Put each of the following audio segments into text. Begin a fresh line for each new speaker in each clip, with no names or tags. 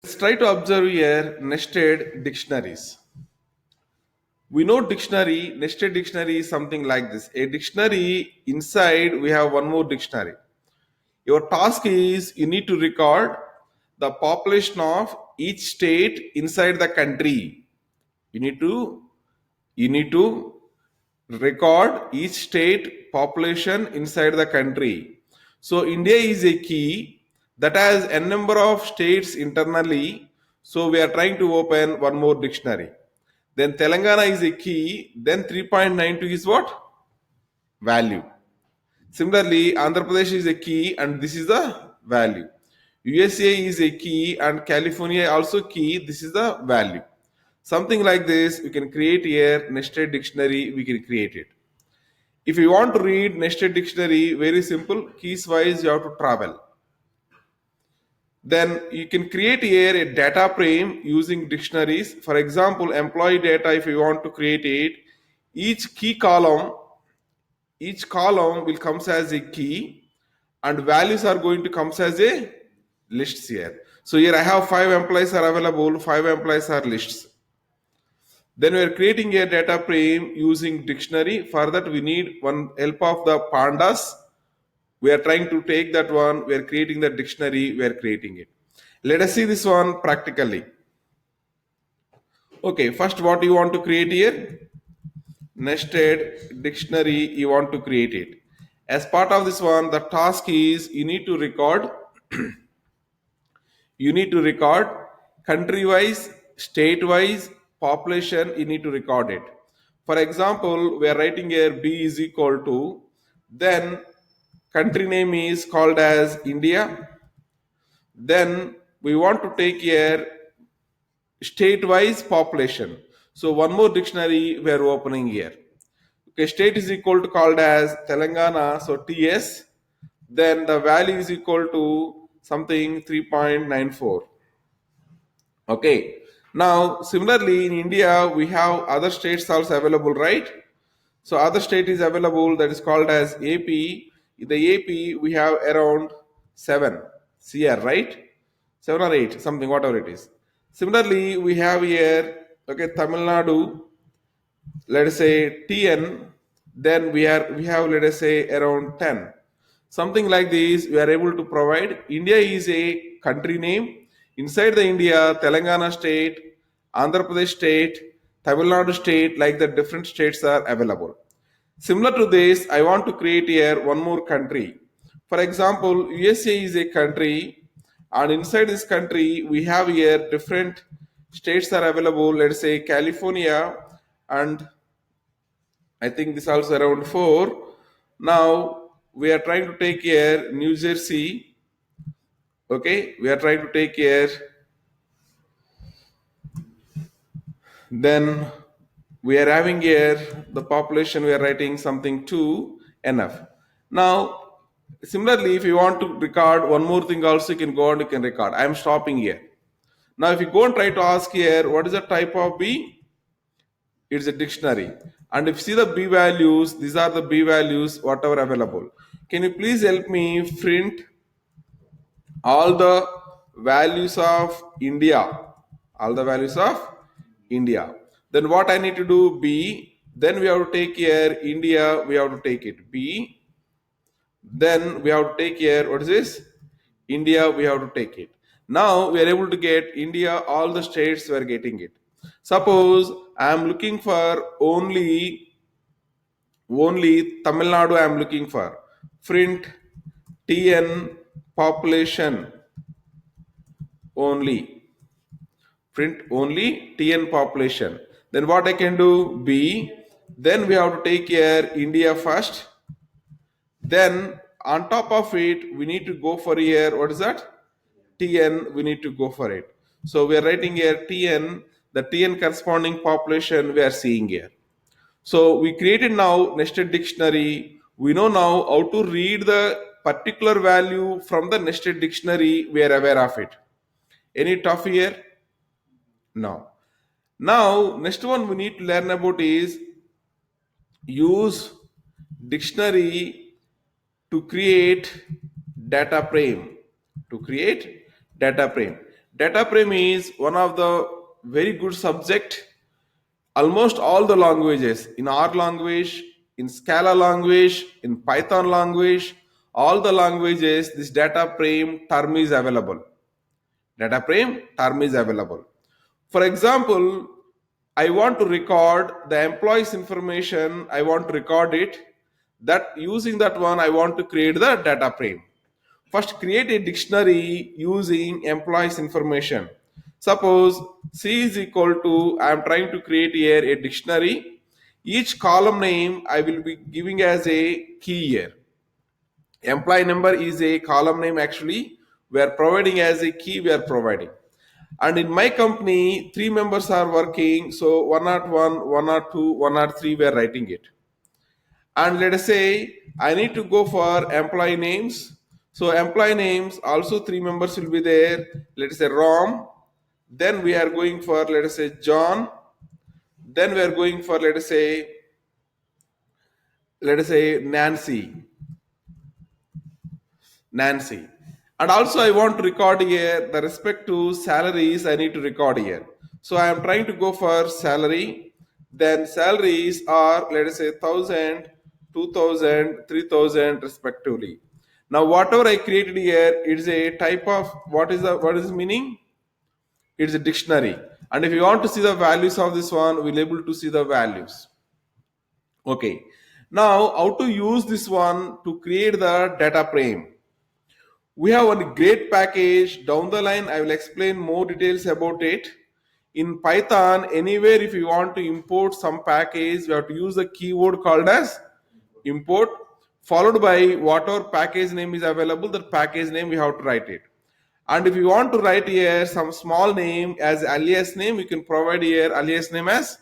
Let's try to observe here nested dictionaries. We know dictionary, nested dictionary is something like this. A dictionary inside we have one more dictionary. Your task is you need to record the population of each state inside the country. You need to you need to record each state population inside the country. So India is a key that has a number of states internally. So we are trying to open one more dictionary. Then Telangana is a key. Then 3.92 is what? Value. Similarly, Andhra Pradesh is a key and this is the value. USA is a key and California also key. This is the value. Something like this, we can create here nested dictionary. We can create it. If you want to read nested dictionary, very simple, keys wise you have to travel. Then you can create here a data frame using dictionaries. For example, employee data, if you want to create it, each key column, each column will comes as a key and values are going to comes as a lists here. So here I have 5 employees are available, 5 employees are lists. Then we are creating a data frame using dictionary. For that we need one help of the pandas. We are trying to take that one. We are creating the dictionary. We are creating it. Let us see this one practically. Okay, first what you want to create here? Nested dictionary, you want to create it. As part of this one, the task is you need to record country wise, state wise, population, you need to record it. For example, we are writing here B is equal to, then country name is called as India. Then we want to take here state wise population. So one more dictionary we are opening here. Okay, state is equal to called as Telangana, so TS. Then the value is equal to something 3.94. Okay. Now, similarly in India, we have other states also available, right? So other state is available that is called as AP. In the AP, we have around 7 CR, right? 7 or 8, something, whatever it is. Similarly, we have here, okay, Tamil Nadu, let us say TN, then we have let us say around 10. Something like this, we are able to provide. India is a country name. Inside the India, Telangana state, Andhra Pradesh state, Tamil Nadu state, like the different states are available. Similar to this, I want to create here one more country. For example, USA is a country, and inside this country, we have here different states are available. Let's say California, and I think this also around 4. Now we are trying to take here New Jersey. Okay, we are trying to take here. Then we are having here the population. We are writing something 2 enough. Now similarly, if you want to record one more thing also, you can go and you can record. I am stopping here. Now if you go and try to ask here, what is the type of B? It's a dictionary. And if you see the B values, these are the B values, whatever available. Can you please help me print all the values of India? All the values of India. Then what I need to do? B. Then we have to take here India, we have to take it. B. Then we have to take here, what is this? India, we have to take it. Now we are able to get India, all the states we are getting it. Suppose I am looking for only Tamil Nadu I am looking for. Print TN population only. Print only TN population. Then what I can do? B. Then we have to take here India first. Then on top of it, we need to go for here. What is that? TN. We need to go for it. So we are writing here TN. The TN corresponding population we are seeing here. So we created now nested dictionary. We know now how to read the particular value from the nested dictionary. We are aware of it. Any tough here? No. Now next one we need to learn about is use dictionary to create data frame. To create data frame. Data frame is one of the very good subject. Almost all the languages, in R language, in Scala language, in Python language, all the languages, this data frame term is available. Data frame term is available. For example, I want to record the employee's information, I want to record it. That using that one, I want to create the data frame. First, create a dictionary using employees information. Suppose C is equal to, I am trying to create here a dictionary. Each column name I will be giving as a key here. Employee number is a column name actually. We are providing as a key we are providing. And in my company, 3 members are working. So 101, 102, 103, we are writing it. And let us say I need to go for employee names. So employee names also 3 members will be there. Let us say Rom. Then we are going for, let us say, John. Then we are going for, let us say Nancy. And also I want to record here the respect to salaries I need to record here. So I am trying to go for salary. Then salaries are, let us say, 1,000, 2,000, 3,000 respectively. Now whatever I created here, it's a type of, what is the meaning? It's a dictionary. And if you want to see the values of this one, we'll able to see the values. Okay. Now how to use this one to create the data frame? We have a great package. Down the line, I will explain more details about it. In Python, anywhere if you want to import some package, we have to use the keyword called as import, followed by whatever package name is available, that package name we have to write it. And if you want to write here some small name as alias name, you can provide here alias name as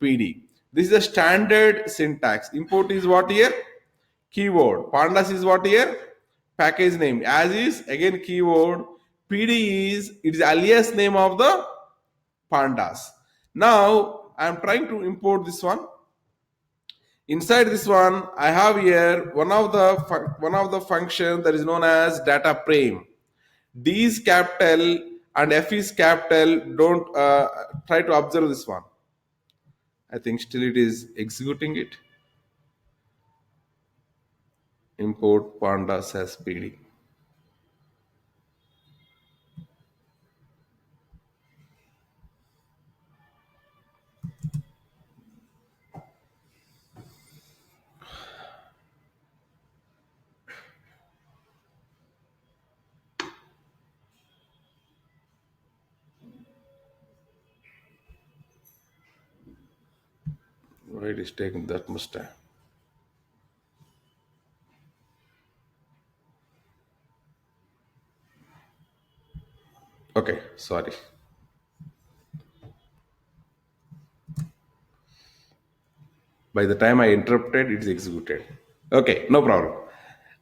PD. This is a standard syntax. Import is what here? Keyword. Pandas is what here? Package name. As is again keyword. PD is, it is alias name of the pandas. Now I am trying to import this one. Inside this one, I have here one of the function that is known as data frame. D is capital and F is capital. Don't try to observe this one. I think still it is executing it. Import pandas as PD. Why it is taking that much time? Okay, sorry. By the time I interrupted, it's executed. Okay, no problem.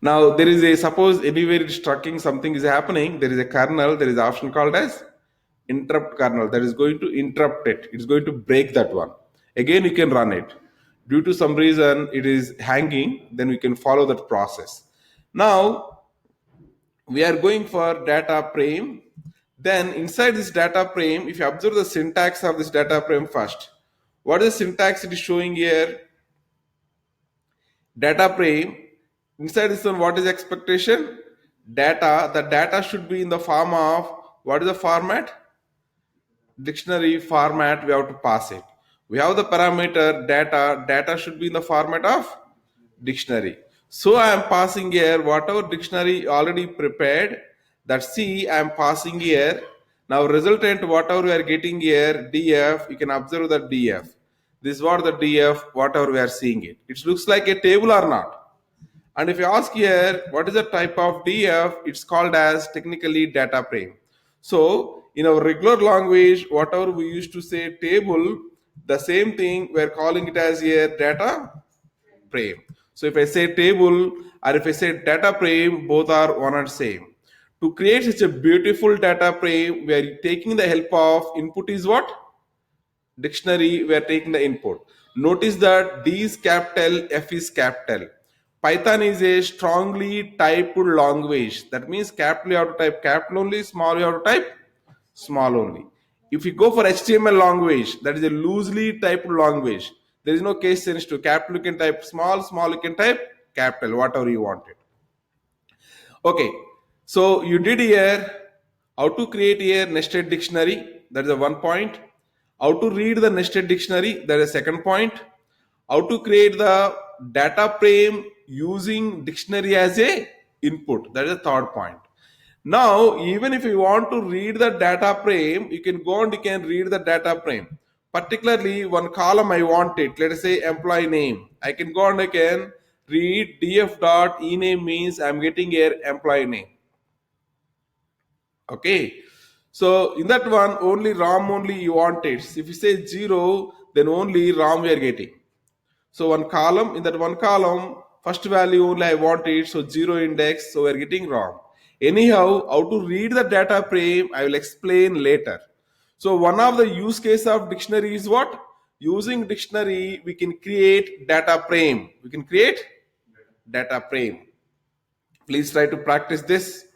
Now there is a, suppose anywhere it's tracking something is happening, there is a kernel, there is an option called as interrupt kernel that is going to interrupt it. It's going to break that one. Again, you can run it. Due to some reason it is hanging, then we can follow that process. Now we are going for data frame. Then inside this data frame, if you observe the syntax of this data frame first, what is the syntax it is showing here? Data frame. Inside this one, what is expectation? Data. The data should be in the form of, what is the format? Dictionary format. We have to pass it. We have the parameter data. Data should be in the format of dictionary. So I am passing here whatever dictionary already prepared. That C I am passing here. Now resultant whatever we are getting here, DF, you can observe the DF. This is what the DF, whatever we are seeing it. It looks like a table or not. And if you ask here, what is the type of DF? It's called as technically data frame. So in our regular language, whatever we used to say table, the same thing we're calling it as here data frame. So if I say table or if I say data frame, both are one and same. To create such a beautiful data frame, we are taking the help of input is what? Dictionary, we are taking the input. Notice that D is capital, F is capital. Python is a strongly typed language. That means capital you have to type capital only, small you have to type small only. If you go for HTML language, that is a loosely typed language. There is no case sensitive. Capital you can type small, small you can type capital, whatever you want it. Okay, so you did here how to create a nested dictionary. That is the one point. How to read the nested dictionary. That is second point. How to create the data frame using dictionary as a input. That is the third point. Now, even if you want to read the data frame, you can go and you can read the data frame. Particularly one column I want it. Let us say employee name. I can go and I can read df dot ename means I'm getting a employee name. Okay. So in that one, only ROM only you want it. If you say 0, then only ROM we are getting. So one column, in that one column, first value only I want it, so 0 index, so we are getting wrong. Anyhow, how to read the data frame, I will explain later. So one of the use case of dictionary is what? Using dictionary, we can create data frame. We can create data frame. Please try to practice this.